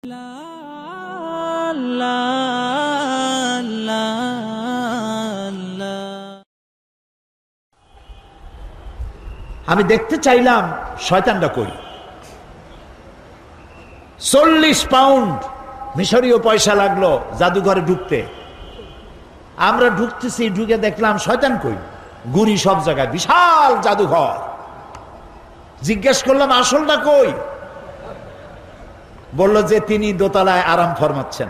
আমি দেখতে চাইলাম শয়তানটা কই। 40 পাউন্ড মিশরীয় পয়সা লাগলো জাদুঘরে ঢুকতে। আমরা ঢুকতেছি, ঢুকে দেখলাম শয়তান কই, গুড়ি সব জায়গায়, বিশাল জাদুঘর। জিজ্ঞেস করলাম আসলটা কই, বলল যে তিনি দোতলায় আরাম ফরমাচ্ছেন,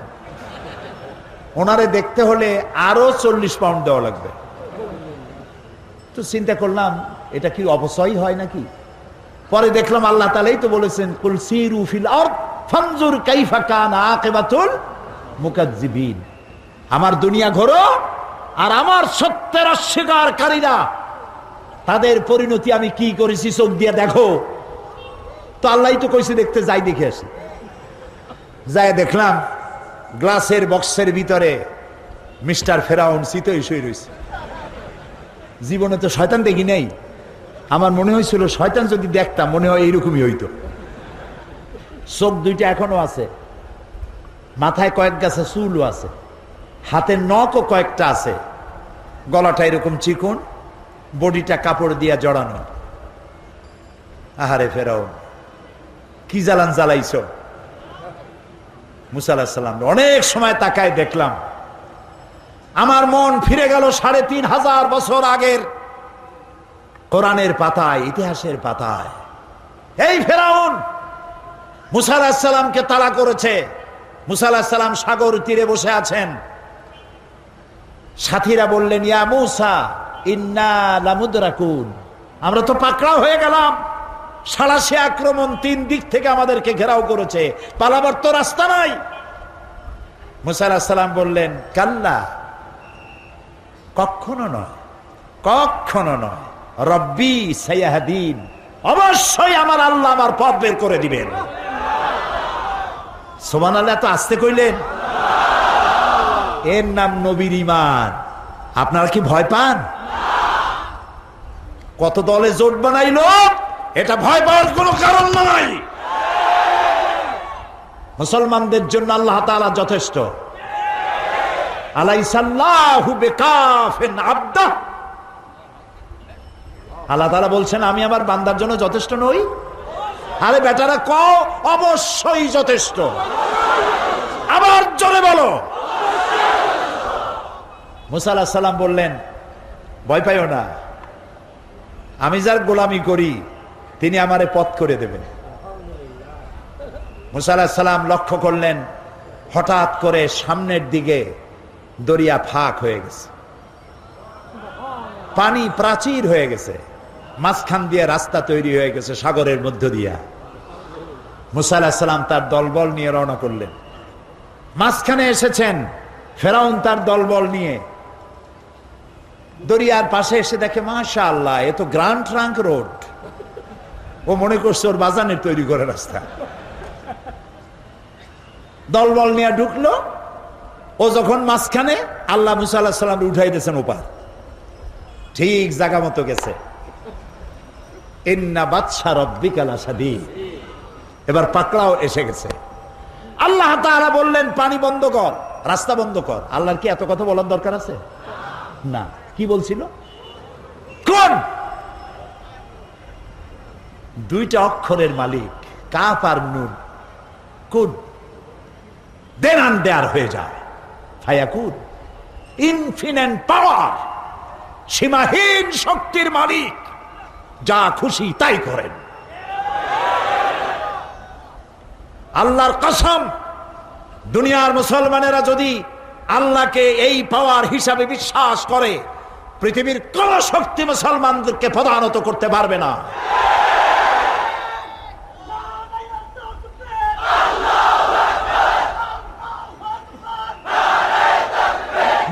ওনারে দেখতে হলে আরো 40 পাউন্ড দেওয়া লাগবে। তো চিন্তা করলাম এটা কি অপচয় হয় নাকি। পরে দেখলাম আল্লাহ তাআলাই তো বলেছেন, কুল সিরু ফিল আরদ ফানজুর কাইফা কানা আকিবাতুল মুকাজ্জিবিন। আমার দুনিয়া ঘোরো আর আমার সত্যের অস্বীকারীরা তাদের পরিণতি আমি কি করেছি চোখ দিয়ে দেখো। তো আল্লাহই তো কইছে দেখতে যাই, দেখে আসি। যাই দেখলাম গ্লাসের বক্সের ভিতরে মিস্টার ফেরাউন চিতই শুয়ে রয়েছে। জীবনে তো শয়তান দেখি নাই, আমার মনে হয়েছিল শয়তান যদি দেখতাম মনে হয় এইরকমই হইতো। চোখ দুইটা এখনো আছে, মাথায় কয়েক গাছা চুলও আছে, হাতের নখও কয়েকটা আছে, গলাটা এরকম চিকন, বডিটা কাপড় দিয়া জড়ানো। আহারে ফেরাউন, কি জ্বালান জ্বালাইছ। মুসা আলাইহিস সালাম অনেক সময় তাকায় দেখলাম, আমার মন ফিরে গেল 3500 বছর আগের কোরআনের পাতায়, ইতিহাসের পাতায়। এই ফেরাউন মুসা আলাইহিস সালামকে তাড়া করেছে। মুসা আলাইহিস সালাম সাগর তীরে বসে আছেন। সাথীরা বললেন, ইয়া মুসা ইন্না লামুদরাকুন, আমরা তো পাকড়াও হয়ে গেলাম। সাড়াশি আক্রমণ 3 দিক থেকে আমাদেরকে ঘেরাও করেছে, পালাবার তো রাস্তা নাই। মুসা আলাইহিস সালাম বললেন, কাল্লা, কখনো নয়, কখনো নয়, রব্বি সাইয়াহদিন, অবশ্যই আমার আল্লাহ আমার পথ বের করে দিবেন। সুবহানাল্লাহ। তো আসতে কইলেন, এর নাম নবীর ঈমান। আপনারা কি ভয় পান? কত দলে জোট বানাইলো, এটা ভয় পাওয়ার কোনো কারণ নাই। মুসলমানদের জন্য আল্লাহ তাআলা যথেষ্ট। আলাইসাল্লাহু বিকাফিন আবদা, আল্লাহ তাআলা বলছেন আমি আমার বান্দার জন্য যথেষ্ট নই। আরে বেটারা কও, অবশ্যই যথেষ্ট। আবার জোরে বলো। মুসা আলাইহিস সালাম বললেন, ভয় পাইও না, আমি যার গোলামি করি তিনি আমারে পথ করে দেবেন। মুসা আলাইহিস সালাম লক্ষ্য করলেন, হঠাৎ করে সামনের দিকে দরিয়া ফাঁক হয়ে গেছে, পানি প্রাচীর হয়ে গেছে, মাঝখান দিয়ে রাস্তা তৈরি হয়ে গেছে সাগরের মধ্য দিয়া। মুসা আলাইহিস সালাম তার দলবল নিয়ে রওনা করলেন। মাঝখানে এসেছেন ফেরাউন তার দলবল নিয়ে। দরিয়ার পাশে এসে দেখে, মাশাআল্লাহ, এ তো গ্র্যান্ড ট্রাঙ্ক রোড। ও মনে করছে ওর বাজানের তৈরি করে রাস্তা। দলবল নিয়ে ঢুকলো। ও যখন মাঝখানে, আল্লাহ মুসা আলাইহিস সালাম উঠাই দিয়েছেন ওপার, ঠিক জায়গা মতো গেছে। ইন্না বাতশা রাব্বিকা লাশাদীদ, এবার পাকড়াও এসে গেছে। আল্লাহ তাআলা বললেন, পানি বন্ধ কর, রাস্তা বন্ধ কর। আল্লাহর কি এত কথা বলার দরকার আছে? না। কি বলছিল? কোন? দুইটা অক্ষরের মালিক, কাফ আর নুন। কুন, দেন অ্যান্ড দেয়ার হয়ে যায়। ফায়াকুন, ইনফিনিট পাওয়ার, সীমাহীন শক্তির মালিক, যা খুশি তাই করেন। আল্লাহর কসম, দুনিয়ার মুসলমানেরা যদি আল্লাহকে এই পাওয়ার হিসাবে বিশ্বাস করে, পৃথিবীর কোন শক্তি মুসলমানদেরকে পদানত করতে পারবে না।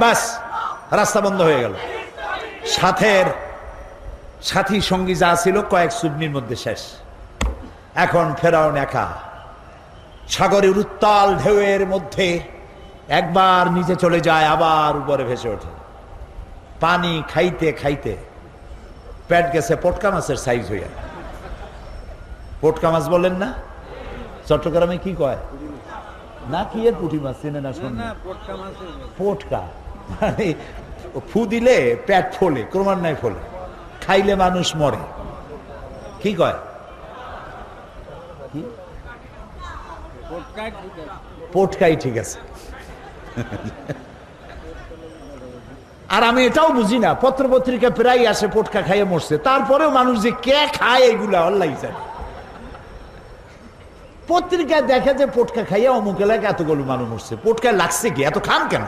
বাস, রাস্তা বন্ধ হয়ে গেল। সাথী সঙ্গী যা ছিল কয়েক চুবনির মধ্যে শেষ। এখন ফেরাউন একা সাগরের উত্তাল ঢেউয়ের মধ্যে একবার নিচে চলে যায়, আবার উপরে ভেসে ওঠে। পানি খাইতে খাইতে পেট গেছে পটকা মাছের সাইজ হইয়া। পটকা মাছ বলেন না, চট্টগ্রামে কি কয়? না কি এর পুঁটি মাছ চেনে না শোন পোটকা, মানে ফু দিলে পেট ফোলে, ক্রমান্বয়ে ফোলে, খাইলে মানুষ মরে। কি কয়? কি পোটকাই ঠিক আছে। আর আমি এটাও বুঝি না, পত্র পত্রিকা প্রায় আসে পোটকা খাইয়ে মরছে, তারপরেও মানুষ যে কে খায় এগুলা আল্লাহই জানে। পত্রিকায় দেখে যে পোটকা খাইয়া অমুক এলাকায় এতগুলো মানুষ মরছে, পোটকা লাগছে কি, এত খান কেন?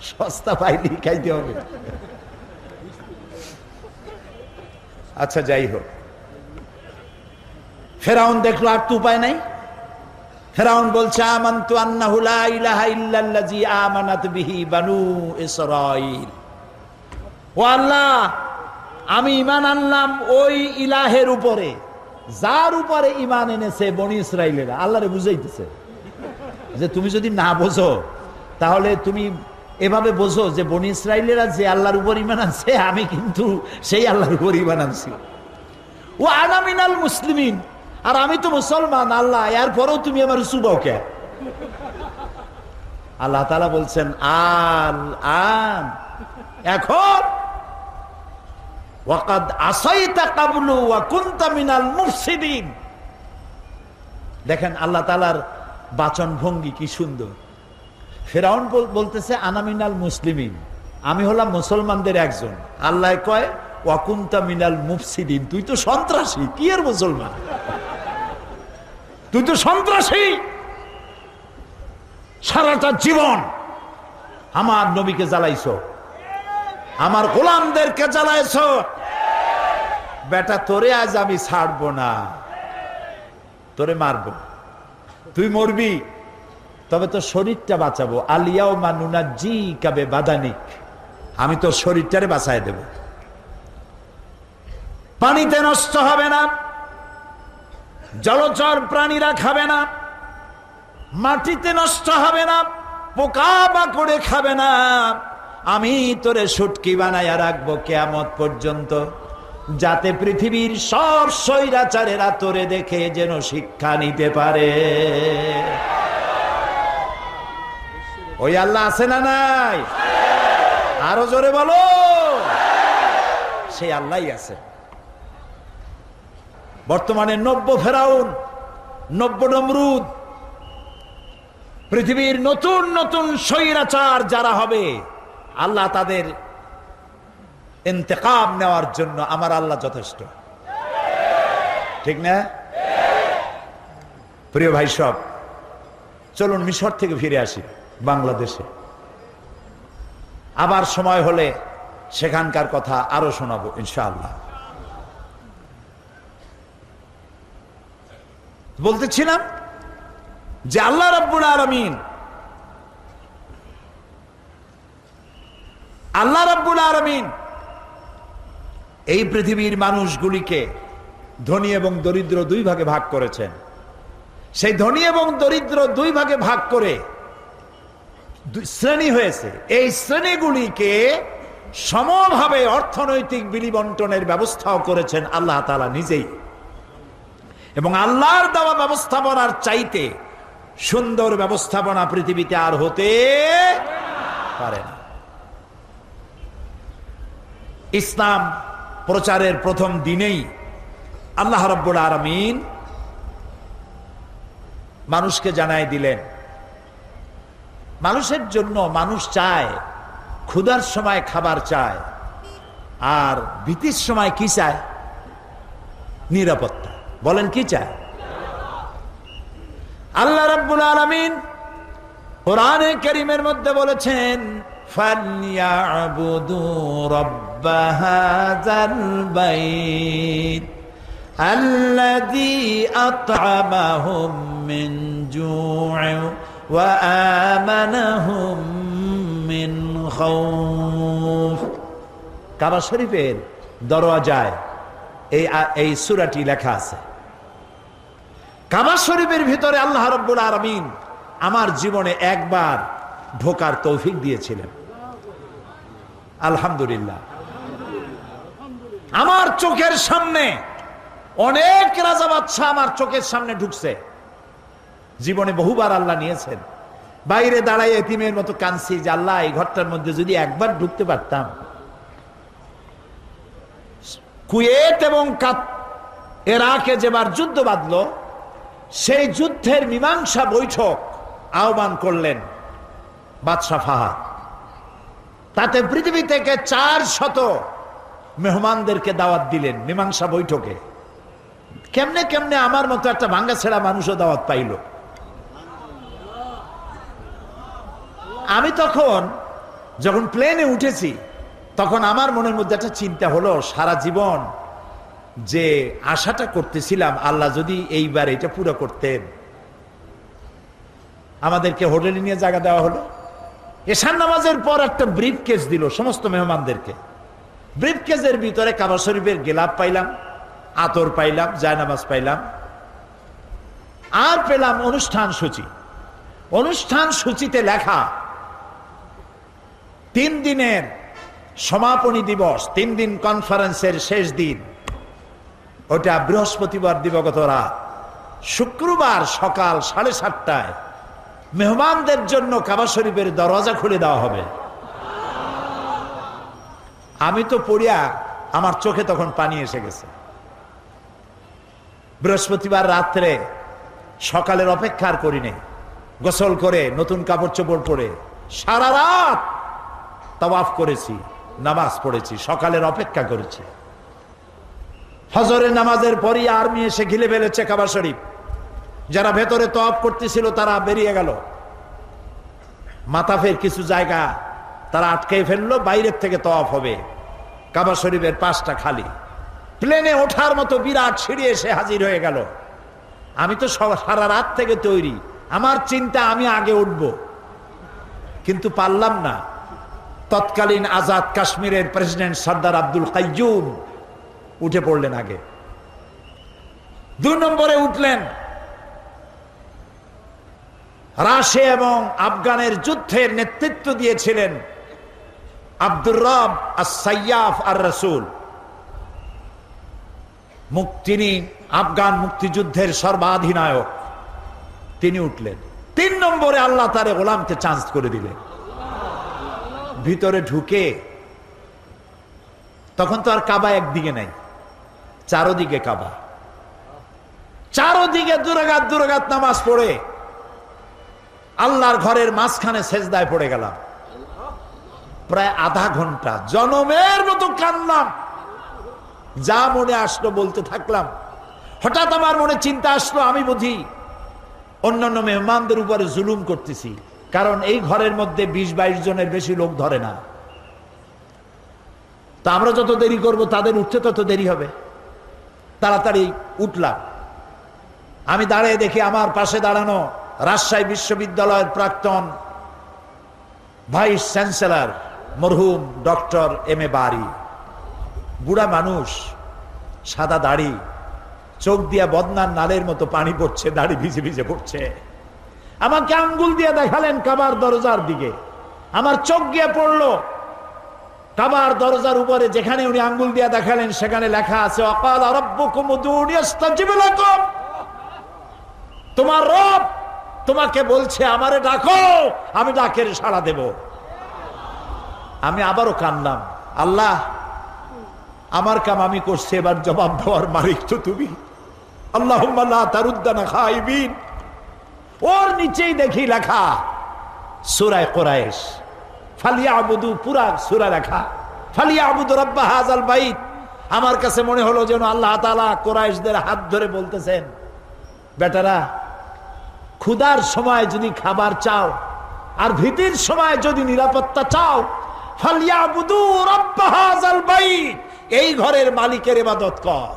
সস্তা পাইনি খাইতে হবে। আচ্ছা যাই হোক, ফেরাউন দেখলো আর তো উপায় নাই। ফেরাউন বলছে আমানতু আন্নাহু লা ইলাহা ইল্লাল্লাযী আমানাত বিহি বানু ইসরাঈল। ও আল্লাহ, আমি ঈমান আনলাম ওই ইলাহের উপরে যার উপরে ঈমান এনেছে বনি ইসরাইলেরা। আল্লাহরে বুঝাইতেছে যে তুমি যদি না বোঝো তাহলে তুমি এভাবে বোঝো যে বনি ইসরাইলেরা যে আল্লাহর উপর ঈমান আনছে আমি কিন্তু সেই আল্লাহর উপর ঈমান আনছি। ও আনা মিনাল মুসলিমিন, আর আমি তো মুসলমান আল্লাহ, এরপরেও তুমি আমার চুবাও কে? আল্লাহ তাআলা বলছেন আল আন, এখন ওয়াকাদ আসাইতা ক্বাবলু ওয়া কুনতা মিনাল মুফসিদিন। দেখেন আল্লাহ তাআলার বাচন ভঙ্গি কি সুন্দর। ফেরাউন বলতেছে আনা মিনাল মুসলিমিন, আমি হলাম মুসলমানদের একজন। আল্লাহ কয় ওয়া কুনতা মিনাল মুফসিদিন, তুই তো সন্ত্রাসী। কি এর মুসলমান? তুই তো সন্ত্রাসী। সারাটা জীবন আমার নবীকে জ্বালাইছো, আমার গোলামদেরকে জ্বালাইছো, বেটা তোরে আজ আমি ছাড়বো না, তোরে মারবো, তুই মরবি, তবে তোর শরীরটা বাঁচাবো। আলিয়াউমা নুনাজ্জিকা বিবাদানিক, আমি তোর শরীরটারে বাঁচায় দেব। পানিতে নষ্ট হবে না, জলচর প্রাণীরা খাবে না, মাটিতে নষ্ট হবে না, পোকা মাকড়ে খাবে না, আমি তোরে শুটকি বানাইয়া রাখবো কিয়ামত পর্যন্ত, যাতে পৃথিবীর সব স্বৈরাচারেরা তোরে দেখে যেন শিক্ষা নিতে পারে। ওই আল্লাহ আছে না নাই? আরো জোরে বলো। সেই আল্লাহই আছে। বর্তমানে নব্য ফেরাউন, নব্য নমরুদ, পৃথিবীর নতুন নতুন স্বৈরাচার যারা হবে, আল্লাহ তাদের ইন্তেকাম নেওয়ার জন্য আমার আল্লাহ যথেষ্ট। ঠিক না? প্রিয় ভাই সব, চলুন মিশর থেকে ফিরে আসি বাংলাদেশে। আবার সময় হলে সেখানকার কথা আরো শোনাবো ইনশাআল্লাহ। বলতেছিলাম যে আল্লাহ রাব্বুল আলামিন, আল্লাহ রাব্বুল আলামিন এই পৃথিবীর মানুষগুলিকে ধনী এবং দরিদ্র দুই ভাগে ভাগ করেছেন। সেই ধনী এবং দরিদ্র দুই ভাগে ভাগ করে শ্রেণী হয়েছে। এই শ্রেণীগুলিকে সমভাবে অর্থনৈতিক বিলিবন্টনের ব্যবস্থাও করেছেন আল্লাহ তাআলা নিজেই। এবং আল্লাহর দেওয়া ব্যবস্থাপনার চাইতে সুন্দর ব্যবস্থাপনা পৃথিবীতে আর হতে পারে না। ইসলাম প্রচারের প্রথম দিনেই আল্লাহ রাব্বুল আলামিন মানুষকে জানাই দিলেন, মানুষের জন্য মানুষ চায়, ক্ষুধার সময় খাবার চায়, আর ভীতির সময় কি চায়? নিরাপত্তা। বলেন কি চায়? আল্লাহ রাব্বুল আলামিন কোরআনে কারীমের মধ্যে বলেছেন ফালইয়াবুদু রাব্ব হাযাল বাইত আল্লাযী আত'আমাহুম মিন জু'in ওয়া আমানাহুম মিন খাউফ। কাবা শরীফের দরওয়াজায় এই সূরাটি লেখা আছে। কাবা শরীফের ভিতরে আল্লাহ রাব্বুল আলামিন আমার জীবনে একবার ঢোকার তৌফিক দিয়েছিলেন, আলহামদুলিল্লাহ। আমার চোখের সামনে অনেক রাজা বাদশাহ আমার চোখের সামনে ঢুকছে, জীবনে বহুবার আল্লাহ নিয়েছেন। বাইরে দাঁড়াই এতিমের মতো কাঁদছি যে আল্লাহ এই ঘরটার মধ্যে যদি একবার ঢুকতে পারতাম। কুয়েত এবং ইরাকে যেবার যুদ্ধ বাঁধলো, সেই যুদ্ধের মীমাংসা বৈঠক আহ্বান করলেন বাদশাহ ফাহাদ। তাতে পৃথিবী থেকে 400 মেহমানদেরকে দাওয়াত দিলেন মীমাংসা বৈঠকে। কেমনে কেমনে আমার মতো একটা ভাঙ্গা ছেড়া মানুষও দাওয়াত পাইল। আমি তখন যখন প্লেনে উঠেছি, তখন আমার মনের মধ্যে একটা চিন্তা হলো, সারা জীবন যে আশাটা করতেছিলাম আল্লাহ যদি এইবার এটা পুরো করতেন। আমাদেরকে হোটেলে নিয়ে জায়গা দেওয়া হলো। এশার নামাজের পর একটা ব্রিফ কেস দিল সমস্ত মেহমানদেরকে। ব্রিফ কেসের ভিতরে কাবা শরীফের গেলাপ পাইলাম, আতর পাইলাম, জায়নামাজ পাইলাম, আর পেলাম অনুষ্ঠান সূচি। অনুষ্ঠান সূচিতে লেখা 3 দিনের সমাপনী দিবস, 3 দিন কনফারেন্সের শেষ দিন, ওটা বৃহস্পতিবার দিবাগত রাত। শুক্রবার সকাল 7:30টায় মেহমানদের জন্য কাবা শরীফের দরজা খুলে দেওয়া হবে। আমি তো পড়িয়া আমার চোখে তখন পানি এসে গেছে। বৃহস্পতিবার রাত্রে সকালের অপেক্ষা আর করি নাই, গোসল করে নতুন কাপড় চোপড় পরে সারা রাত তাওয়াফ করেছি, নামাজ পড়েছি, সকালের অপেক্ষা করেছি। ফজরের নামাজের পরই আর্মি এসে ঘিরে ফেলেছে কাবা শরীফ। যারা ভেতরে তাওয়াফ করতেছিল তারা বেরিয়ে গেল। মাতাফের কিছু জায়গা তারা আটকে ফেললো, বাইরের থেকে তাওয়াফ হবে। কাবা শরীফের পাশটা খালি। প্লেনে ওঠার মতো বিরাট সিঁড়ি এসে হাজির হয়ে গেল। আমি তো সারা রাত থেকে তৈরি, আমার চিন্তা আমি আগে উঠব, কিন্তু পারলাম না। তৎকালীন আজাদ কাশ্মীরের প্রেসিডেন্ট সর্দার আব্দুল কাইয়ুম উঠে পড়লেন আগে। 2 নম্বরে উঠলেন রাশে এবং আফগানের যুদ্ধের নেতৃত্ব দিয়েছিলেন আব্দুর রব আস-সাইয়াফ আর-রাসূল। তিনি আফগান মুক্তিযুদ্ধের সর্বাধিনায়ক, তিনি উঠলেন। 3 নম্বরে আল্লাহ তারে গোলামকে চান্স করে দিলেন। ভিতরে ঢুকে তখন তো আর কাবা একদিকে নাই, চারোদিকে কাবা। চারোদিকে দুরাকাত নামাজ পড়ে আল্লাহর ঘরের মাঝখানে সেজদায় পড়ে গেলাম। প্রায় আধা ঘন্টা জনমের মতো কাঁদলাম, যা মনে আসলো বলতে থাকলাম। হঠাৎ আমার মনে চিন্তা আসলো, আমি বুঝি অন্যান্য মেহমানদের উপরে জুলুম করতেছি, কারণ এই ঘরের মধ্যে 20-22 জনের বেশি লোক ধরে না। তা আমরা যত দেরি করব তাদের উঠতে তত দেরি হবে। তাড়াতাড়ি উঠলাম। আমি দাঁড়িয়ে দেখি আমার পাশে দাঁড়ানো রাজশাহী বিশ্ববিদ্যালয়ের প্রাক্তন ভাইস চ্যান্সেলর মরহুম ডক্টর M.A. বারি। বুড়া মানুষ, সাদা দাড়ি, চোখ দিয়া বদনার নালের মতো পানি পড়ছে, দাড়ি ভিজে ভিজে পড়ছে। আমাকে আঙ্গুল দিয়ে দেখালেন কাবার দরজার দিকে। আমার চোখ গিয়ে পড়লো কাবার দরজার উপরে, যেখানে উনি আঙ্গুল দিয়ে দেখালেন সেখানে লেখা আছে ওয়াকালা রাব্বুকুম উদউনি আস্তাজিব লাকুম। তোমার রব তোমাকে বলছে আমারে ডাকো, আমি ডাকের সাড়া দেব। আমি আবারও কাঁদলাম, আল্লাহ আমার কাম আমি করছি, এবার জবাব দেওয়ার মালিক তো তুমি। আল্লাহুম্মা লা তারুদ্দানা খাইবিন। ওর নিচেই দেখি লেখা সূরা কুরাইশ, ফালিয়াবুদু, পুরা সূরা লেখা ফালিয়াবুদু রাব্বা হাযাল বাইত। আমার কাছে মনে হলো যেন আল্লাহ তাআলা কুরাইশদের হাত ধরে বলতেছেন, বেটারা ক্ষুধার সময় যদি খাবার চাও আর ভীতির সময় যদি নিরাপত্তা চাও, ফালিয়াবুদু রাব্বা হাযাল বাইত, এই ঘরের মালিকের ইবাদত কর।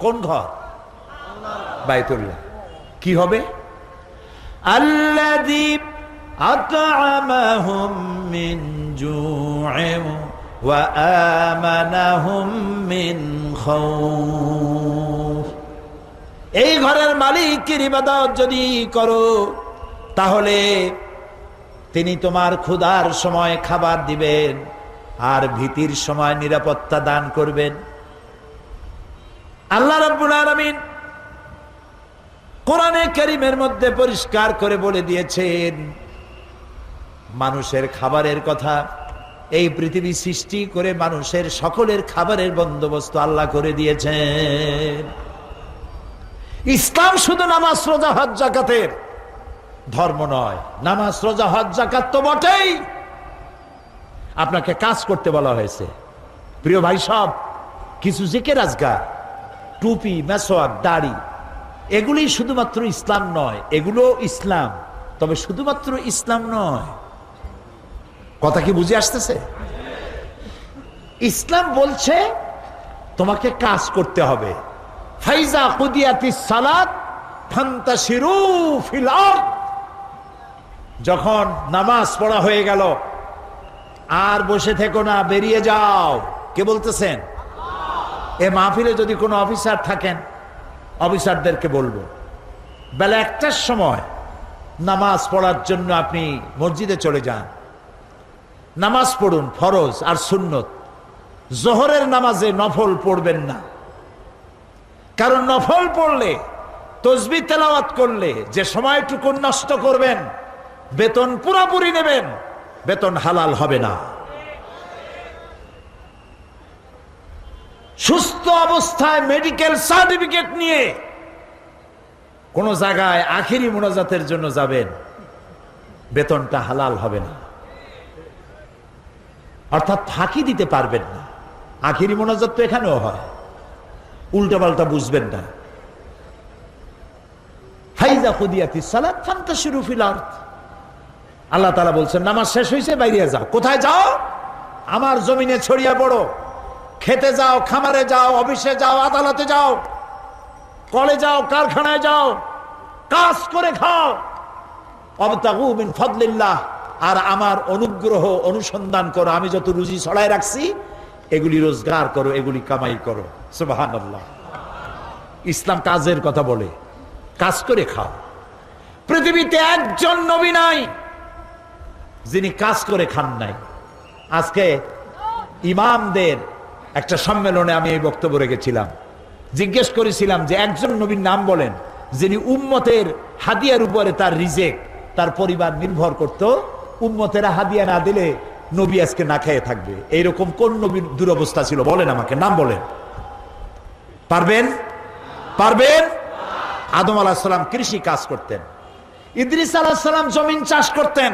কোন ঘর? বাইতুল্লাহ। কি হবে? আল্লাযী আত'আমাহুম মিন জু'ইন ওয়া আমানাহুম মিন খাউফ। এই ঘরের মালিকের ইবাদত যদি করো তাহলে তিনি তোমার ক্ষুধার সময় খাবার দিবেন আর ভীতির সময় নিরাপত্তা দান করবেন। আলামিন কোরআনে কারীমের মধ্যে পরিষ্কার করে বলে দিয়েছেন, মানুষের খাবারের কথা। এই পৃথিবী সৃষ্টি করে মানুষের সকলের খাবারের বন্দোবস্ত আল্লাহ করে দিয়েছেন। ইসলাম শুধু নামাজ রোজা হজ যাকাতের ধর্ম নয়। নামাজ রোজা হজ যাকাত তো বটেই, আপনাকে কাজ করতে বলা হয়েছে। প্রিয় ভাই, সব কিছু জিকির আজকার, টুপি, মেসওয়াক, দাড়ি, এগুলি শুধুমাত্র ইসলাম নয়। এগুলো ইসলাম, তবে শুধুমাত্র ইসলাম নয়। কথা কি বুঝে আসতেছে? ইসলাম বলছে তোমাকে কাজ করতে হবে। ফাইজা কুদিয়াতিস সালাত ফান্তাশিরু ফিল আরদ, যখন নামাজ পড়া হয়ে গেল আর বসে থেকো না, বেরিয়ে যাও। কে বলতেছেন? এ মাহফিলে যদি কোনো অফিসার থাকেন, অফিসারদেরকে বলবো, বেলা 1টার সময় নামাজ পড়ার জন্য আপনি মসজিদে চলে যান, নামাজ পড়ুন, ফরজ আর সুন্নত। জোহরের নামাজে নফল পড়বেন না, কারণ নফল পড়লে, তসবিহ তেলাওয়াত করলে যে সময়টুকু নষ্ট করবেন, বেতন পুরোপুরি নেবেন, বেতন হালাল হবে না। সুস্থ অবস্থায় মেডিকেল সার্টিফিকেট নিয়ে কোন জায়গায় আখিরি মুনাজাতের জন্য যাবেন, বেতনটা হালাল হবে না। অর্থাৎ ফাঁকি দিতে পারবেন না। আখিরি মুনাজাত তো এখানেও হয়, উল্টা পাল্টা বুঝবেন না। ফাইজা কুদিয়াতিস সালাত ফান্তাশিরু ফিল আরদ, আল্লাহ তাআলা বলছেন নামাজ শেষ হয়েছে, বাইরে যাও। কোথায় যাও? আমার জমিনে ছড়িয়ে পড়ো। খেতে যাও, খামারে যাও, অফিসে যাও, আদালতে যাও, কলে যাও, কারখানায় যাও, কাজ করে খাও। ওয়াবতাগু মিন ফাদলিল্লাহ, আর আমার অনুগ্রহ অনুসন্ধান করো। আমি যত রুজি ছড়ায় রাখছি, এগুলি রোজগার করো, এগুলি কামাই করো। সুবহানাল্লাহ। ইসলাম কাজের কথা বলে, কাজ করে খাও। পৃথিবীতে একজন নবী নাই যিনি কাজ করে খান নাই। আজকে ইমামদের একটা সম্মেলনে আমি এই বক্তব্য রেখেছিলাম, জিজ্ঞেস করেছিলাম যে একজন নবীর নাম বলেন যিনি উম্মতের হাদিয়ার উপরে তার রিজেক, তার পরিবার নির্ভর করত। উম্মতেরা হাদিয়া না দিলে নবী আজকে না খেয়ে থাকবে। এইরকম কোন নবীর দুরবস্থা ছিল? বলেন আমাকে, নাম বলেন। পারবেন? পারবেন? আদম আলাইহিস সালাম কৃষি কাজ করতেন, ইদ্রিস আলাইহিস সালাম জমিন চাষ করতেন,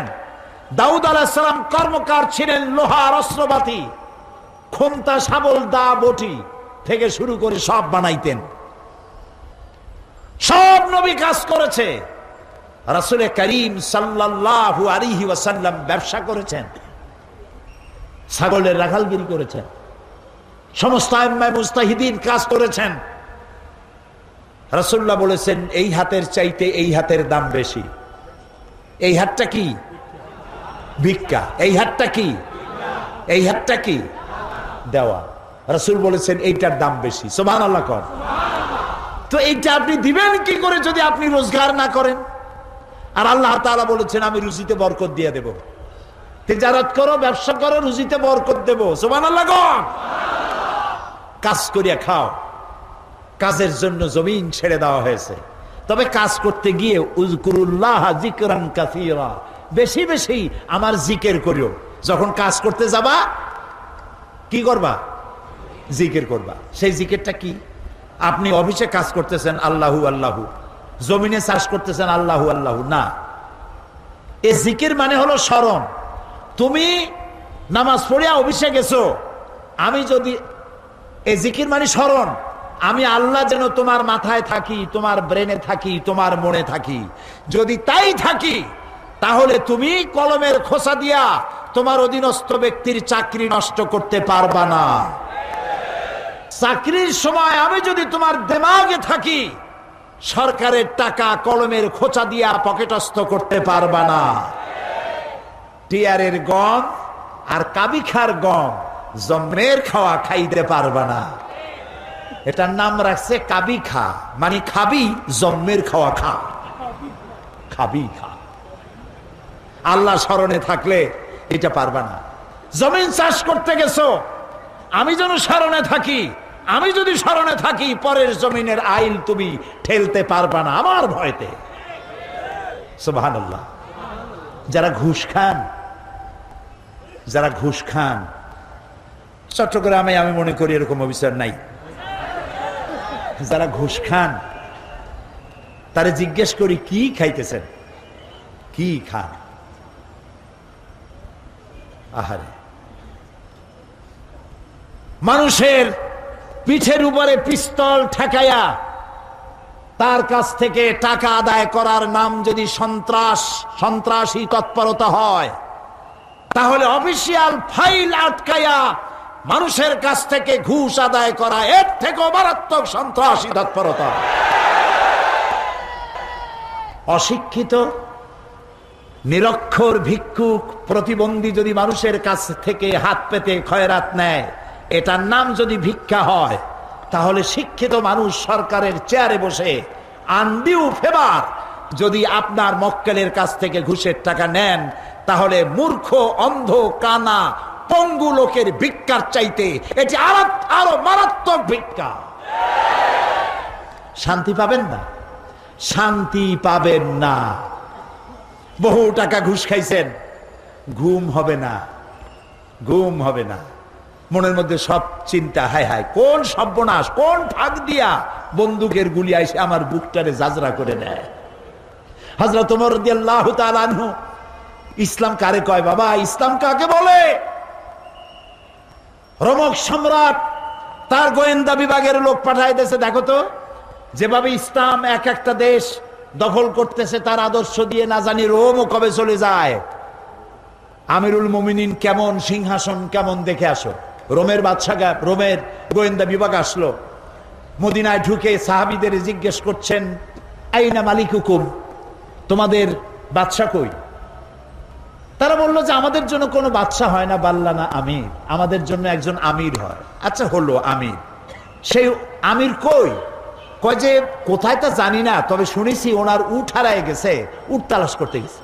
দাউদ আলাইহিস সালাম কর্মকার ছিলেন, লোহার অস্ত্রপাতি, খোমতা, শাবল, দা, বটি থেকে শুরু করে সব বানাইতেন। সব নবী কাজ করেছে। রাসূল করিম সাল্লাল্লাহু আলাইহি ওয়াসাল্লাম ব্যবসা করেছেন, ছাগলের রাখালগিরি করেছেন, সমস্ত আইম্মায়ে মুজতাহিদিন কাজ করেছেন। রাসূলুল্লাহ বলেছেন এই হাতের চাইতে এই হাতের দাম বেশি। এই হাতটা কি? ভিক্ষা। এই হাতটা কি? এই হাতটা কি? দেওয়া। রাসূল বলেছেন এইটার দাম বেশি। সুবহানাল্লাহ কর। তো এইটা আপনি দিবেন কি করে যদি আপনি রোজগার না করেন? আর আল্লাহ তাআলা বলেছেন আমি রুজিতে বরকত দিয়ে দেব। তিজারত করো, ব্যবসা করো, রুজিতে বরকত দেব। সুবহানাল্লাহ কর। কাজ করিয়া খাও। কাজের জন্য জমিন ছেড়ে দেওয়া হয়েছে, তবে কাজ করতে গিয়ে উযকুরুল্লাহ যিকরান কাসীরা, বেশি বেশি আমার জিকির করিও। যখন কাজ করতে যাবা কি করবা? জিকির করবা। সেই জিকিরটা কি? আপনি অফিসে কাজ করতেছেন আল্লাহু আল্লাহু, জমিনে চাষ করতেছেন আল্লাহু আল্লাহু না। এই জিকির মানে হলো স্মরণ। তুমি নামাজ পড়িয়া অফিসে গেছো, আমি যদি, এই জিকির মানে স্মরণ। আমি আল্লাহ যেন তোমার মাথায় থাকি, তোমার ব্রেনে থাকি, তোমার মনে থাকি। যদি তাই থাকি, তাহলে তুমি কলমের খোসা দিয়া তোমার অধীনস্থ ব্যক্তির চাকরি নষ্ট করতে পারবা না। চাকরির সময় আমি যদি তোমার দিমাগে থাকি, সরকারের টাকা কলমের খোঁচা দিয়া পকেটস্থ করতে পারবা না। টিয়ারের গম আর কাবিখার গম জন্মের খাওয়া খাইতে পারবা না। এটার নাম রাখছে কাবি খা, মানে খাবি, জন্মের খাওয়া খা, খাবি খা। আল্লাহ স্মরণে থাকলে এটা পারবা না। জমিন চাষ করতে গেছো, আমি যেন স্মরণে থাকি, আমি যদি স্মরণে থাকি পরের জমিনের আইল তুমি ঠেলতে পারবা না আমার ভয়তে। সুবহানাল্লাহ। যারা ঘুষ খান চট্টগ্রামে আমি মনে করি এরকম অফিসার নাই। যারা ঘুষ খান তারে জিজ্ঞেস করি কি খাইতেছেন, কি খান? আহারে, মানুষের পিঠের উপরে পিস্তল ঠেকাইয়া তার কাছ থেকে টাকা আদায় করার নাম যদি সন্ত্রাসী তৎপরতা হয়, তাহলে অফিসিয়াল ফাইল আটকাইয়া মানুষের কাছ থেকে ঘুষ আদায় করা এর থেকেও মারাত্মক সন্ত্রাসী তৎপরতা। অশিক্ষিত নিরক্ষর ভিক্ষুক প্রতিবন্ধী যদি মানুষের কাছ থেকে হাত পেতে খয়রাত নেয়, এটার নাম যদি ভিক্ষা হয়, তাহলে শিক্ষিত মানুষ সরকারের চেয়ারে বসে আনডিউ ফেভার যদি আপনার মক্কেলের কাছ থেকে ঘুষের টাকা নেন, তাহলে মূর্খ, অন্ধ, কানা, পঙ্গু লোকের ভিক্ষার চাইতে এটি আরো মারাত্মক ভিক্ষা। শান্তি পাবেন না, শান্তি পাবেন না। বহু টাকা ঘুষ খাইছেন, ঘুম হবে না, ঘুম হবে না। মনের মধ্যে সব চিন্তা, হায় হায় কোন সর্বনাশ, কোন ফাঁক দিয়া বন্দুকের গুলি আইসে আমার বুকটারে জাজরা করে নেয়। হযরত ওমর রাদিয়াল্লাহু তাআলা আনহু, ইসলাম কারে কয় বাবা, ইসলাম কাকে বলে? রোমক সম্রাট তার গোয়েন্দা বিভাগের লোক পাঠায় দিয়েছে, দেখো তো যেভাবে ইসলাম এক একটা দেশ দখল করতেছে তার আদর্শ দিয়ে না জানি রোমও কবে চলে যায়। আমিরুল মুমিনিন কেমন, সিংহাসন কেমন দেখে আসো। রোমের রোমের গোয়েন্দা বিভাগ আসলো, মদিনায় ঢুকে সাহাবীদের জিজ্ঞেস করছেন, আইনা মালিকুকুম, তোমাদের বাদশা কই? তারা বললো যে আমাদের জন্য কোনো বাদশা হয় না, বাল্লা না আমির, আমাদের জন্য একজন আমির হয়। আচ্ছা হলো আমির, সেই আমির কই? কয় যে কোথায় তা জানি না, তবে শুনেছি ওনার উট হারায় গেছে, উট তালাশ করতে গেছে।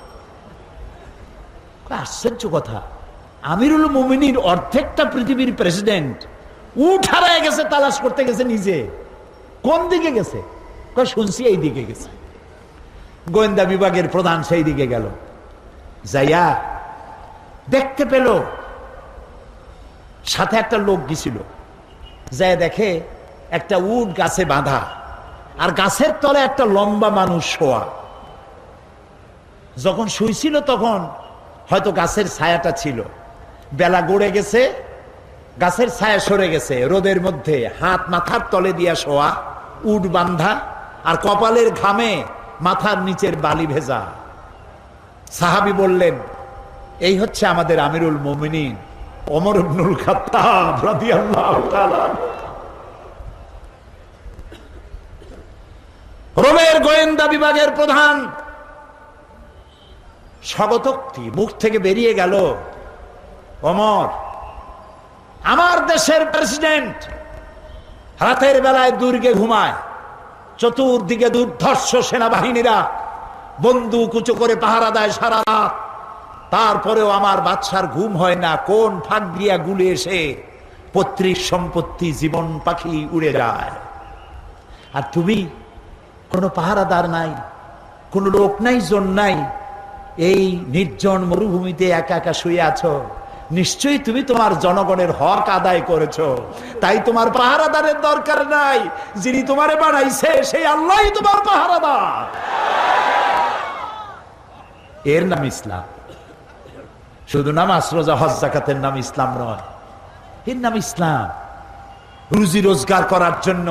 আশ্চর্য কথা, আমিরুল মুমিনিন অর্ধেকটা পৃথিবীর প্রেসিডেন্ট, উট হারায় গেছে, তালাশ করতে গেছে নিজে। কোন দিকে গেছে? কয় শুনছি এই দিকে গেছে। গোয়েন্দা বিভাগের প্রধান সেই দিকে গেল, যাইয়া দেখতে পেল সাথে একটা লোক গেছিল, যাই দেখে একটা উট গাছে বাঁধা, আর গাছের তলে একটা লম্বা মানুষ শোয়া। যখন শুইছিল তখন হয়তো গাছের ছায়াটা ছিল, বেলা গড়ে গেছে, গাছের ছায়া সরে গেছে, রোদের মধ্যে হাত মাথার তলে দিয়া শোয়া, উট বান্ধা, আর কপালের ঘামে মাথার নিচের বালি ভেজা। সাহাবী বললেন, এই হচ্ছে আমাদের আমিরুল মুমিনিন ওমর ইবনুল খাত্তাব রাদিয়াল্লাহু তাআলা। রোমের গোয়েন্দা বিভাগের প্রধান স্বগতোক্তি মুখ থেকে বেরিয়ে গেল, ওমর, আমার দেশের প্রেসিডেন্ট রাতের বেলায় দুর্গে ঘুমায়, চতুর্দিকে দুর্ধর্ষ সেনাবাহিনীরা বন্দুক উঁচু করে পাহারা দেয় সারা রাত, তারপরেও আমার বাদশার ঘুম হয় না। কোন ফাঁক দিয়া গুলি এসে পৈতৃক সম্পত্তি, জীবন পাখি উড়ে যায়, আর তুমি কোনো পাহারাদার নাই, কোনো লোক নাই, জন নাই, এই নির্জন মরুভূমিতে একা একা শুয়ে আছো। নিশ্চয়ই তুমি তোমার জনগণের হক আদায় করেছো, তাই তোমার পাহারাদারের দরকার নাই। যিনি তোমারে বানাইছে সেই আল্লাহই তোমার পাহারাদার। এর নাম ইসলাম। শুধু নামাজ, রোজা, হজ, যাকাতের নাম ইসলাম নয়, এর নাম ইসলাম। রুজি রোজগার করার জন্য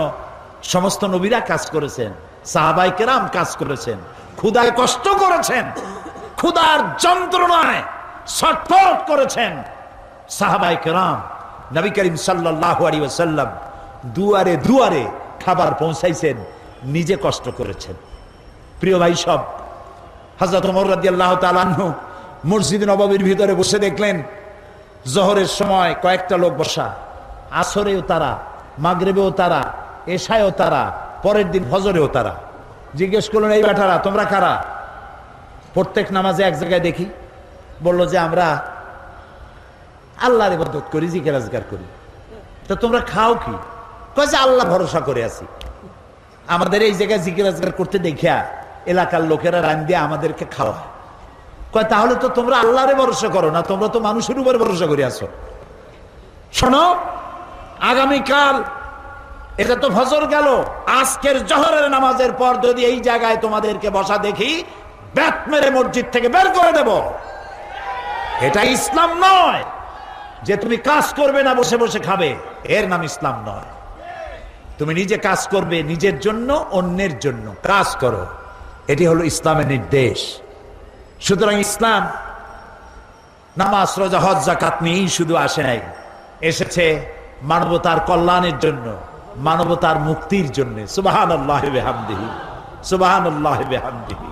সমস্ত নবীরা কাজ করেছেন, সাহাবায়ে কেরাম কাজ করেছেন, ক্ষুধায় কষ্ট করেছেন, ক্ষুধার যন্ত্রণায় ছটফট করেছেন সাহাবায়ে কেরাম। নবী করিম সাল্লাল্লাহু আলাইহি ওয়াসাল্লাম দুয়ারে দুয়ারে খাবার পৌঁছাইছেন, নিজে কষ্ট করেছেন। প্রিয় ভাই সব, হযরত ওমর রাদিয়াল্লাহু তাআলা আনহু মসজিদ নববীর ভিতরে বসে দেখলেন জোহরের সময় কয়েকটা লোক বসা, আসরেও তারা, মাগরিবেও তারা, এশায়ও তারা, পরের দিন ফজরেও তারা। জিজ্ঞেস করলেন, এই বেটারা তোমরা কারা? প্রত্যেক নামাজে এক জায়গায় দেখি। বলল যে আমরা আল্লাহর ইবাদত করি, জিকির আজকার করি। তো তোমরা খাও কি? কয় যে আল্লাহ ভরসা করে আছি। আমাদের এই জায়গায় জিকির আজকার করতে দেখিয়া এলাকার লোকেরা রান দিয়ে আমাদেরকে খাওয়া। কয় তাহলে তো তোমরা আল্লাহরে ভরসা করো না, তোমরা তো মানুষের উপর ভরসা করে আছো। শোনো, আগামীকাল এটা তো ফজর গেল, আজকের জোহরের নামাজের পর যদি এই জায়গায় তোমাদেরকে বসা দেখি, ব্যাট মেরে মসজিদ থেকে বের করে দেব। এটা ইসলাম নয় যে তুমি কাজ করবে না, বসে বসে খাবে, এর নাম ইসলাম নয়। তুমি নিজে কাজ করবে, নিজের জন্য, অন্যের জন্য কাজ করো, এটি হলো ইসলামের নির্দেশ। সুতরাং ইসলাম নামাজ, রোজা, হজ, যাকাত নিয়েই শুধু আসে নাই, এসেছে মানবতার কল্যাণের জন্য, মানবতার মুক্তির জন্য। সুবহানাল্লাহ ওয়া বিহামদিহি, সুবহানাল্লাহ ওয়া বিহামদিহি।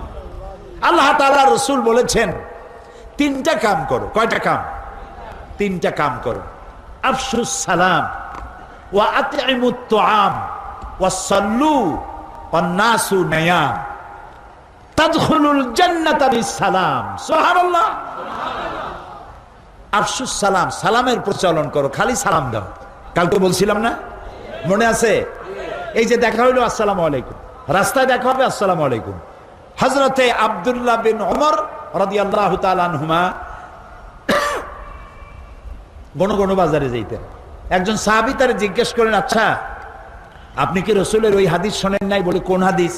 আল্লাহ তাআলা রাসূল বলেছেন তিনটা কাম করো। কয়টা কাম? তিনটা কাম করো। আফশুস সালাম ওয়া আতইমুত তুআম ওয়া সাল্লু ওয়ান নাসু নিয়াম তাদখুলুল জান্নাতা বিসসালাম। সুবহানাল্লাহ। আফশুস সালাম, সালামের প্রচলন করো, খালি সালাম দাও। কালকে বলছিলাম না, মনে আছে? এই যে দেখা হইলো আসসালামু আলাইকুম, রাস্তায় দেখা হবে আসসালামু আলাইকুম। হযরতে আব্দুল্লাহ বিন ওমর রাদিয়াল্লাহু তাআলা আনহুমা গণ বাজারে যাইতেন। একজন সাহাবী তারে জিজ্ঞেস করেন, আচ্ছা আপনি কি রাসূলের ওই হাদিস শোনেন নাই? বলে কোন হাদিস?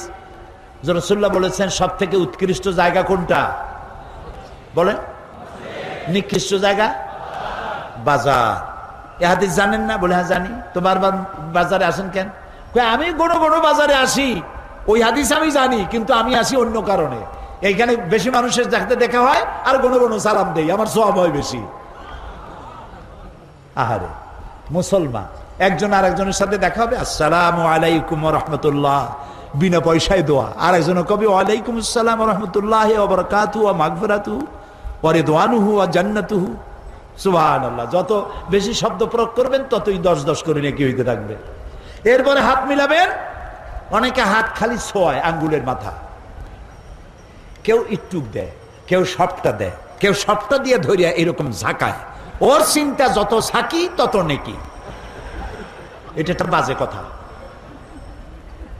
যে রাসূলুল্লাহ বলেছেন সব থেকে উৎকৃষ্ট জায়গা কোনটা? বলেন। নিকৃষ্ট জায়গা বাজার। এ হাদিস জানেন না? বলে হ্যাঁ জানি। তো বারবার বাজারে আসেন কেন? আমি গণ বাজারে আসি, ওই হাদিস আমি জানি, কিন্তু আমি আসি অন্য কারণে। এইখানে বেশি মানুষের যাতে দেখা হয় আর গণ সালাম দেই, আমার সওয়াব হয় বেশি। আহারে মুসলমান, একজন আর একজনের সাথে দেখা হবে আসসালামু আলাইকুম ওয়া রাহমাতুল্লাহ, বিনা পয়সায় দোয়া। আর একজন কবি ওয়ালাইকুম আসসালাম ওয়া রাহমাতুল্লাহি ওয়া বারাকাতুহু ওয়া মাগফিরাতুহু ওয়া রিদওয়ানুহু ওয়া জান্নাতুহু। সুবহানাল্লাহ। যত বেশি শব্দ প্রয়োগ করবেন ততই 10 করে নেকি হইতে থাকবে। এরপরে হাত মিলাবেন। অনেকে হাত খালি ছোঁয়ায় আঙ্গুলের মাথা, কেউ ইটুক দেয়, কেউ সবটা দেয়, কেউ সবটা দিয়ে ধরিয়া এরকম ঝাঁকায়। ওর চিন্তা যত ছাকি তত নেকি। এটা একটা বাজে কথা।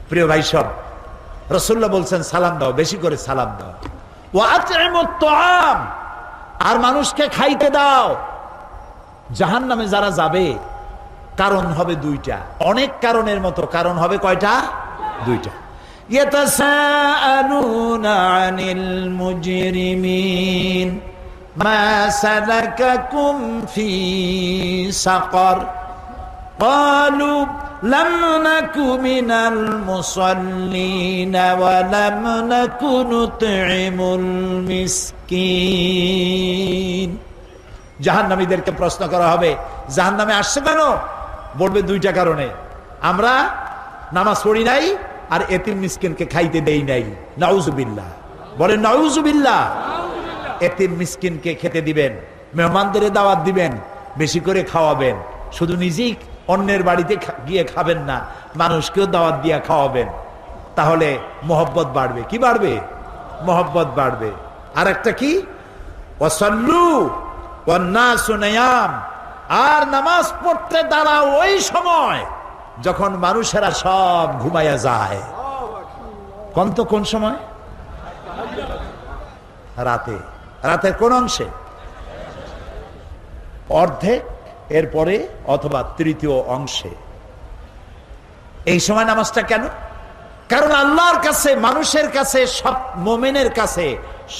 প্রিয় ভাই সব, রাসূলুল্লাহ বলছেন সালাম দাও, বেশি করে সালাম দাও। ওয়া আতইমুত তুআম, আর মানুষকে খাইতে দাও। জাহান্নামে যারা যাবে কারণ হবে দুইটা, অনেক কারণের মতো কারণ হবে কয়টা? দুইটা। ইয়াতাসাআলুনা আনিল মুজরিমিন মা সালাকাকুম ফি সাকার ক্বালু লাম নাকু মিনাল মুসাল্লিন ওয়া লাম নাকু নুতঈমুল মিসকিন। জাহান্নামীদেরকে প্রশ্ন করা হবে জাহান্নামে আসছে কেন? বলবে দুইটা কারণে, আমরা নামাজ পড়ি নাই আর এতিম মিসকিনকে খাইতে দেই নাই। নাউজুবিল্লাহ, বলেন নাউজুবিল্লাহ। এতিম মিসকিনকে খেতে দিবেন, মেহমানদের দাওয়াত দিবেন, বেশি করে খাওয়াবেন। শুধু নিজেই অন্যের বাড়িতে গিয়ে খাবেন না, মানুষকেও দাওয়াত দিয়ে খাওয়াবেন। তাহলে মহব্বত বাড়বে। কি বাড়বে? মহব্বত বাড়বে। আর একটা কি? ওয়াসাল্লু ওয়ান নাসু নিয়াম, আর নামাজ পড়তে দাঁড়াও ওই সময় যখন মানুষেরা সব ঘুমাইয়া যায়। কোন সময়? রাতে। রাতের কোন অংশে? অর্ধেক, এরপরে অথবা তৃতীয় অংশে। এই সময় নামাজটা কেন? কারণ আল্লাহর কাছে, মানুষের কাছে, সব মুমিনের কাছে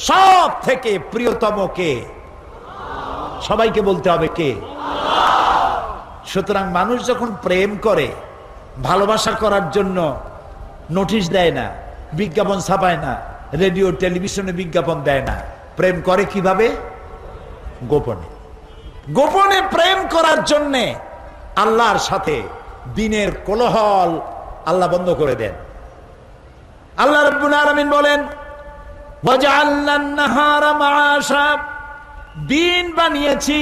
সব থেকে প্রিয়তম কে? সবাইকে বলতে হবে কে? সুতরাং মানুষ যখন প্রেম করে, ভালোবাসা করার জন্য নোটিশ দেয় না, বিজ্ঞাপন ছাপায় না, রেডিও টেলিভিশনে বিজ্ঞাপন দেয় না। প্রেম করে কিভাবে? গোপনে। গোপনে প্রেম করার জন্যে আল্লাহর সাথে দিনের কোলাহল আল্লাহ বন্ধ করে দেন। আল্লাহ রাব্বুল আলামিন বলেন ওয়াজআলনান নাহারা মাআশা, দিন বানিয়েছি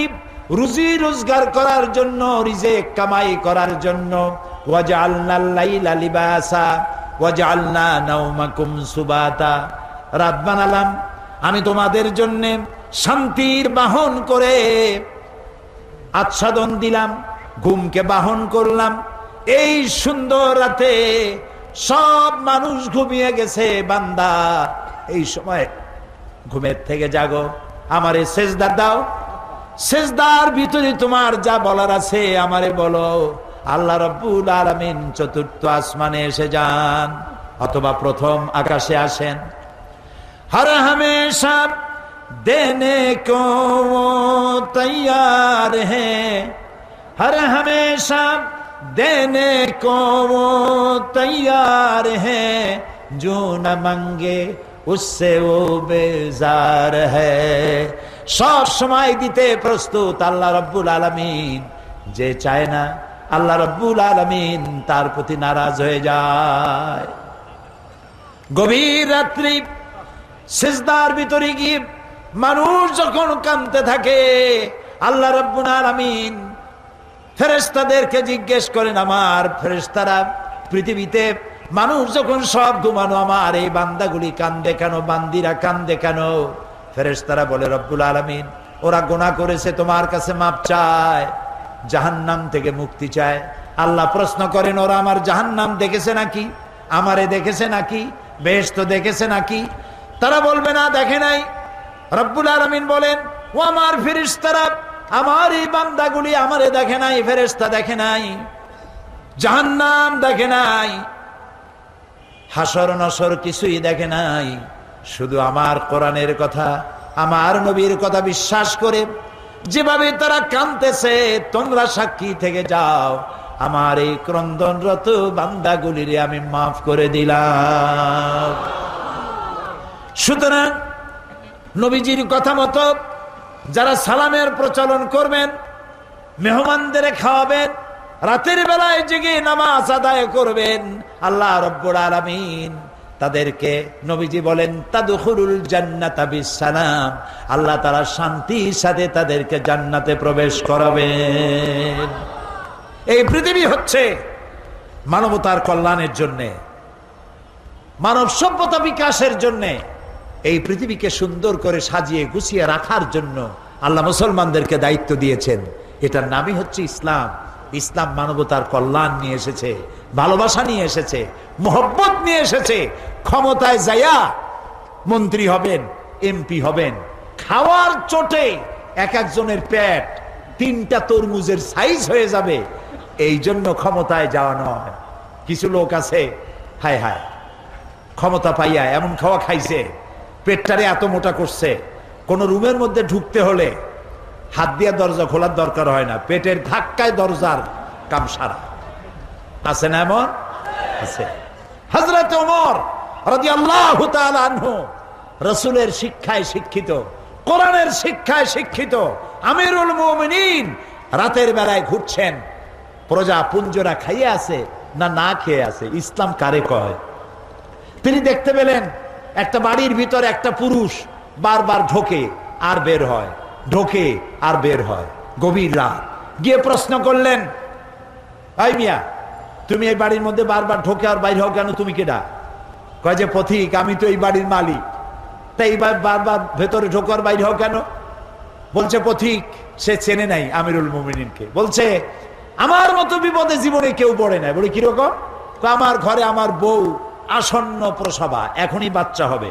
রুজি রোজগার করার জন্য, রিজিক কামাই করার জন্য। ওয়াজআলনাল লাইলা লিবাসা ওয়াজআলনা নাওমাকুম সুবাতা, রাত বানালাম আমি তোমাদের জন্য শান্তির বাহন করে, আচ্ছাদন দিলাম, ঘুমকে বাহন করলাম। এই সুন্দর রাতে সব মানুষ ঘুমিয়ে গেছে, বান্দা এই সময় ঘুমের থেকে জাগো, আমারে সেজদা দাও, সেজদার ভিতরে তোমার যা বলার আছে আমারে বলো। আল্লাহ রাব্বুল আলামিন চতুর্থ আসমানে এসে যান অথবা প্রথম আকাশে আসেন। हर हमेशा देने को वो तैयार है, हर हमेशा देने को वो तैयार है, जो न मांगे उससे वो बेजार है। सब समय দিতে প্রস্তুত আল্লাহ রাব্বুল আলামিন, যে চায় না আল্লাহ রাব্বুল আলামিন তার প্রতি নারাজ হয়ে যায়। গভীর রাত্রি সিজদার ভিতরে গিয়ে মানুষ যখন কাঁদতে থাকে, আল্লাহ রাব্বুল আলামিন ফেরেশতাদেরকে জিজ্ঞেস করেন, আমার ফেরেশতারা পৃথিবীতে মানুষ যখন সব ঘুমানো, আমার এই বান্দাগুলি কান্দে কেন, বান্দিরা কান্দে কেন? ফেরেশতারা বলে, রব্বুল আলামিন ওরা গুনাহ করেছে, তোমার কাছে মাপ চায়, জাহান্নাম থেকে মুক্তি চায়। আল্লাহ প্রশ্ন করেন, ওরা আমার জাহান্নাম দেখেছে নাকি, আমারে দেখেছে নাকি, বেহেশত দেখেছে নাকি? তারা বলবে না, দেখে নাই। রব্বুল আলামিন বলেন, ও আমার ফেরেশতারা, আমার এই বান্দাগুলি আমারে দেখে নাই, ফেরেশতা দেখে নাই, জাহান্নাম দেখে নাই, হাসর নসর কিছুই দেখে নাই, শুধু আমার কোরআনের কথা, আমার নবীর কথা বিশ্বাস করে যেভাবে তারা কাঁদতেছে, তোমরা সাক্ষী থেকে যাও, আমার এই ক্রন্দনরত বান্দাগুলিরে আমি মাফ করে দিলাম। সুতরাং নবীজির কথা মতো যারা সালামের প্রচলন করবেন, মেহমানদের খাওয়াবেন, রাতের বেলায় জেগে নামাজ আদায় করবেন, আল্লাহ রাব্বুল আলামিন তাদেরকে, নবীজি বলেন, তাদখুলুল জান্নাতা বিসসালাম, আল্লাহ তাআলা শান্তির সাথে তাদেরকে জান্নাতে প্রবেশ করাবেন। এই পৃথিবী হচ্ছে মানবতার কল্যাণের জন্য, মানব সভ্যতা বিকাশের জন্য, এই পৃথিবীকে সুন্দর করে সাজিয়ে গুছিয়ে রাখার জন্য আল্লাহ মুসলমানদেরকে দায়িত্ব দিয়েছেন। এটার নামই হচ্ছে ইসলাম। ইসলাম মানবতার কল্যাণ নিয়ে এসেছে, ভালোবাসা নিয়ে এসেছে, মোহব্বত নিয়ে এসেছে। ক্ষমতায় যাইয়া মন্ত্রী হবেন, এমপি হবেন, খাওয়ার চোটে এক একজনের পেট 3টা তরমুজের সাইজ হয়ে যাবে, এই জন্য ক্ষমতায় যাওয়া নয়। কিছু লোক আছে, হায় হায়, ক্ষমতা পাইয়া এমন খাওয়া খাইছে, পেটটারে এত মোটা করছে, কোন রুমের মধ্যে ঢুকতে হলে হাত দিয়ে দরজা খোলার দরকার হয় না, পেটের ধাক্কায় দরজার কাম সারা। আছে না এমন? আছে। হযরত ওমর রাদিয়াল্লাহু তাআলা আনহু রাসূলের শিক্ষায় শিক্ষিত, কোরআনের শিক্ষায় শিক্ষিত আমিরুল মুমিনিন, রাতের বেলায় ঘুরছেন, প্রজা পুঞ্জরা খাইয়ে আছে না না খেয়ে আছে, ইসলাম কারে কয়? তিনি দেখতে পেলেন একটা বাড়ির ভিতরে একটা পুরুষ বারবার ঢোকে আর বের হয়, ঢোকে আর বের হয়। গভীর রাত, গিয়ে প্রশ্ন করলেন, এই মিয়া, তুমি এই বাড়ির মধ্যে বারবার ঢোকে আর বাইর হও কেন, তুমি কেডা? কয় যে, পথিক, আমি তো এই বাড়ির মালিক, তাই বারবার ভেতরে ঢোকে আর বাইর হও কেন? বলছে পথিক, সে চেনে নাই আমিরুল মুমিনিনকে। বলছে, আমার মতো বিপদে জীবনে কেউ পড়ে নাই। বলে কিরকম? আমার ঘরে আমার বউ আসন্ন প্রসবা, এখনই বাচ্চা হবে,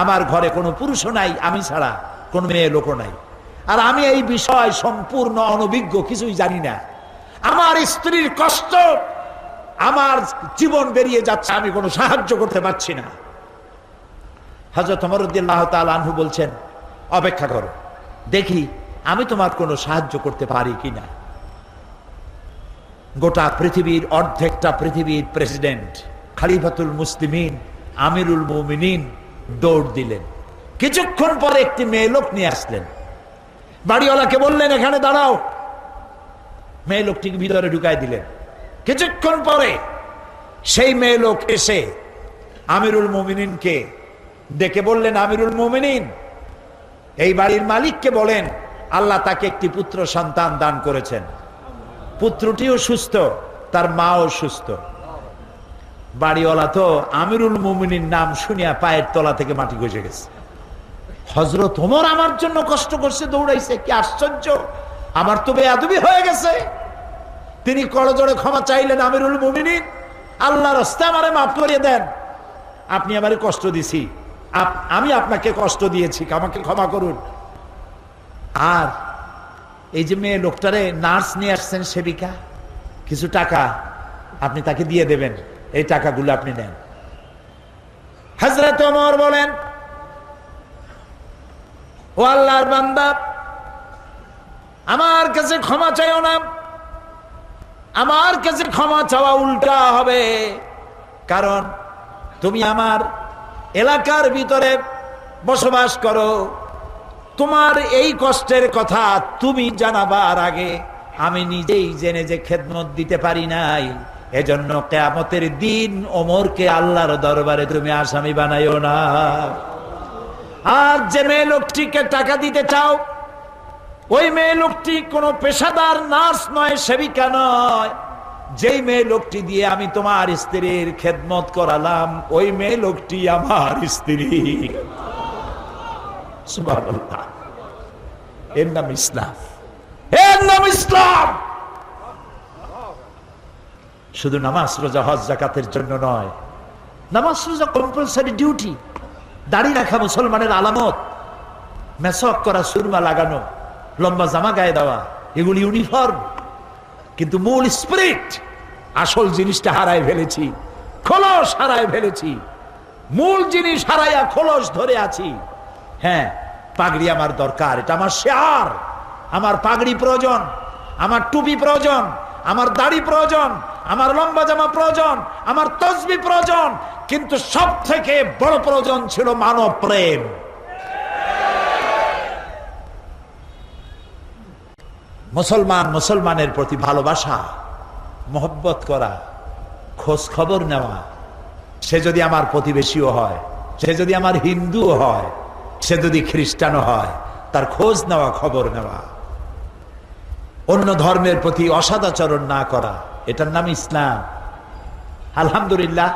আমার ঘরে কোনো পুরুষও নাই, আমি ছাড়া কোনো মেয়ে লোকও নাই, আর আমি এই বিষয় সম্পূর্ণ অনভিজ্ঞ, কিছুই জানি না, আমার স্ত্রীর কষ্ট, আমার জীবন বেরিয়ে যাচ্ছে, আমি কোনো সাহায্য করতে পারছি না। হযরত ওমর রাদিয়াল্লাহু তাআলা আনহু বলছেন, অপেক্ষা করো, দেখি আমি তোমার কোনো সাহায্য করতে পারি কিনা। গোটা পৃথিবীর, অর্ধেকটা পৃথিবীর প্রেসিডেন্ট, খলিফাতুল মুসলিমিন, আমিরুল মুমিনিন দৌড় দিলেন। কিছুক্ষণ পরে একটি মেয়ে লোক নিয়ে আসলেন, বাড়িওয়ালাকে বললেন, এখানে দাঁড়াও। মেয়ে লোকটিকে ভিতরে ঢুকাই দিলেন। কিছুক্ষণ পরে সেই মেয়ে লোক এসে আমিরুল মুমিনিনকে ডেকে বললেন, আমিরুল মুমিনিন, এই বাড়ির মালিককে বলেন আল্লাহ তাকে একটি পুত্র সন্তান দান করেছেন, পুত্রটিও সুস্থ, তার মাও সুস্থ। বাড়িওয়ালা তো আমিরুল মুমিনিন নাম শুনিয়া পায়ের তলা থেকে মাটি গজে গেছে। হযরত ওমর আমার জন্য কষ্ট করছে, দৌড়াইছে, কি আশ্চর্য, আমার তো বেয়াদবি হয়ে গেছে। তিনি করজোড়ে ক্ষমা চাইলেন, আমিরুল মুমিনিন, আল্লাহর রাস্তায় আমারে মাফ করে দেন, আপনি আমারে কষ্ট দিছি, আমি আপনাকে কষ্ট দিয়েছি, আমাকে ক্ষমা করুন। আর এই যে মেয়ে লোকটারে নার্স নিয়ে আসছেন, সেবিকা, কিছু টাকা আপনি তাকে দিয়ে দেবেন, এই টাকাগুলো আপনি নেন। হযরত ওমর বলেন, ও আল্লাহর বান্দা, আমার কাছে ক্ষমা চাইও না, আমার কাছে ক্ষমা চাওয়া উল্টা হবে, কারণ তুমি আমার এলাকার ভিতরে বসবাস করো, তোমার এই কষ্টের কথা তুমি জানাবার আগে আমি নিজেই জেনে যে খেদমত দিতে পারি নাই, এজন্য কিয়ামতের দিন ওমরকে আল্লাহর দরবারে তুমি আসামি বানাইও না। আর যে মেয়ে লোকটিকে টাকা দিতে চাও, ওই মেয়ে লোকটি কোনো পেশাদার নার্স নয়, সেবিকা নয়, যেই মেয়ে লোকটি দিয়ে আমি তোমার স্ত্রীর খেদমত করালাম, ওই মেয়ে লোকটি আমার স্ত্রী। সুবহানাল্লাহ। এর নাম ইসলাম, এর নাম ইসলাম। শুধু নামাজ রোজা হজ যাকাতের জন্য নয়, নামাজ রোজা কম্পালসারি ডিউটি, দাড়ি রাখা মুসলমানের আলামত, মেসওয়াক করা, সুরমা লাগানো, লম্বা জামা গায়ে দেওয়া, এগুলি ইউনিফর্ম, কিন্তু মূল স্পিরিট, আসল জিনিসটা হারায় ফেলেছি, খোলস হারায় ফেলেছি, মূল জিনিস হারাইয়া খোলস ধরে আছি। হ্যাঁ, পাগড়ি আমার দরকার, এটা আমার শেয়ার, আমার পাগড়ি প্রয়োজন, আমার টুপি প্রয়োজন, আমার দাড়ি প্রয়োজন, আমার লম্বা জামা প্রয়োজন, আমার তসবিহ প্রয়োজন, কিন্তু সব থেকে বড় প্রয়োজন ছিল মানব প্রেম। মুসলমান মুসলমানের প্রতি ভালোবাসা, মহব্বত করা, খোঁজ খবর নেওয়া, সে যদি আমার প্রতিবেশীও হয়, সে যদি আমার হিন্দুও হয়, সে যদি খ্রিস্টানও হয়, তার খোঁজ নেওয়া, খবর নেওয়া, অন্য ধর্মের প্রতি অসদাচরণ না করা, এটার নাম ইসলাম। আলহামদুলিল্লাহ,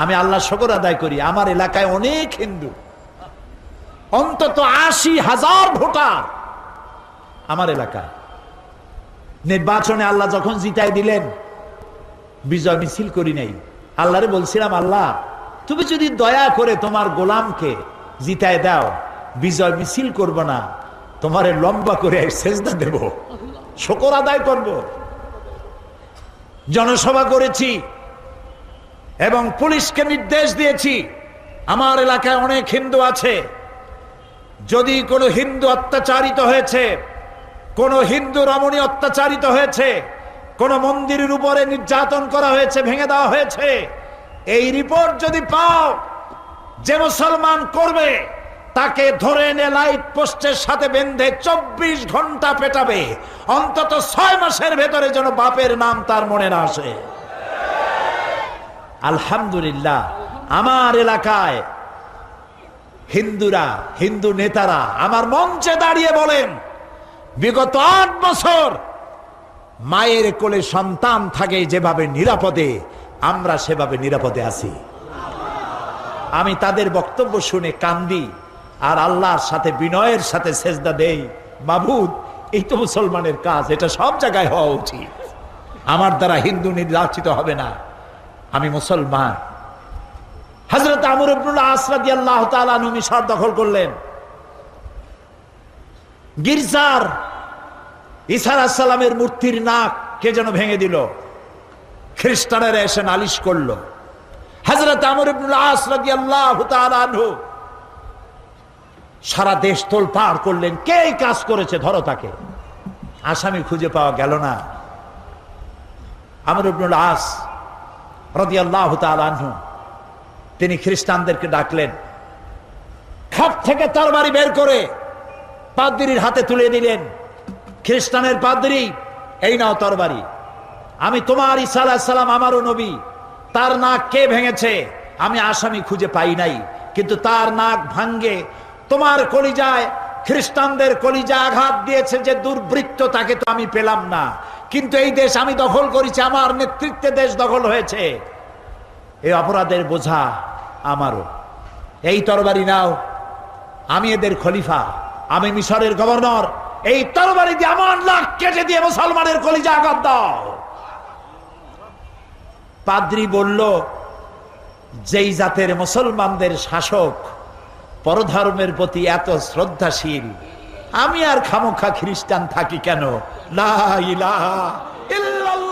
আমি আল্লাহ শুকর আদায় করি, আমার এলাকায় অনেক হিন্দু, অন্তত ৮০,০০০ ভোটার আমার এলাকায়। নির্বাচনে আল্লাহ যখন জিতাই দিলেন, বিজয় মিছিল করি নাই, আল্লাহরে বলছিলাম, আল্লাহ তুমি যদি দয়া করে তোমার গোলামকে জিতায় দাও, বিজয় মিছিল করব না, তোমারে লম্বা করে সেজদা দেব, শুকর আদায় করব। জনসভা করেছি এবং পুলিশকে নির্দেশ দিয়েছি, আমার এলাকায় অনেক হিন্দু আছে, যদি কোনো হিন্দু অত্যাচারিত হয়েছে, কোন হিন্দু রমণী অত্যাচারিত হয়েছে, কোন মন্দিরের উপরে নির্যাতন করা হয়েছে, ভেঙে দেওয়া হয়েছে, এই রিপোর্ট যদি পাও, যে মুসলমান করবে তাকে ধরে এনে লাইট পোস্টের সাথে বেঁধে 24 ঘন্টা পেটাবে, অন্তত 6 মাসের ভেতরে যেন বাপের নাম তার মনে না আসে। আলহামদুলিল্লাহ, আমার এলাকায় হিন্দুরা, হিন্দু নেতারা আমার মঞ্চে দাঁড়িয়ে বলেন, বিগত 8 বছর মায়ের কোলে সন্তান থাকে যেভাবে নিরাপদে, আমরা সেভাবে নিরাপদে আছি। আমি তাদের বক্তব্য শুনে কান্দি আর আল্লাহর সাথে বিনয়ের সাথে সেজদা দেই, মাবুদ এই তো মুসলমানের কাজ, এটা সব জায়গায় হওয়া উচিত, আমার দ্বারা হিন্দু নির্যাতিত হবে না, আমি মুসলমান। হযরত আমর ইবনুল আস রাদিয়াল্লাহু তাআলা আনহু মিশর দখল করলেন, গির্জার ঈসা আলাইহিস সালামের মূর্তির নাক কে যেন ভেঙে দিল, খ্রিস্টানেরা এসে নালিশ করলো। হযরত আমর ইবনুল আস রাদিয়াল্লাহু তাআলা আনহু সারা দেশ তোলপাড় করলেন, কে এই কাজ করেছে, ধরো তাকে। আসামি খুঁজে পাওয়া গেল না। আমর ইবনুল আস রাদিয়াল্লাহু তাআলা আনহু তিনি খ্রিস্টানদেরকে ডাকলেন, খাপ থেকে তরবারি বের করে পাদ্রীর হাতে তুলে দিলেন। খ্রিস্টানের পাদ্রী, এই নাও তরবারি, আমি তোমার ঈসা আলাইহিস সালাম আমারও নবী, তার নাক কে ভেঙেছে আমি আসামি খুঁজে পাই নাই, কিন্তু তার নাক ভাঙ্গে তোমার কলিজায়, খ্রিস্টানদের কলিজায় আঘাত দিয়েছে যে দুর্বৃত্ত, তাকে তো আমি পেলাম না, কিন্তু এই দেশ আমি দখল করেছি, আমার নেতৃত্বে দেশ দখল হয়েছে, এই অপরাধের বোঝা আমারও। এই তরবারি নাও, আমি এদের খলিফা, আমি মিশরের গভর্নর, এই তরবারি দিয়ে আমার নাক কেটে দিয়ে মুসলমানের কলিজা আঘাত দাও। পাদ্রী বলল, যেই জাতের মুসলমানদের শাসক পরধর্মের প্রতি এত শ্রদ্ধাশীল, আমি আর খামোখা খ্রিস্টান থাকি কেন? লা ইলাহা ইল্লাল্লাহ।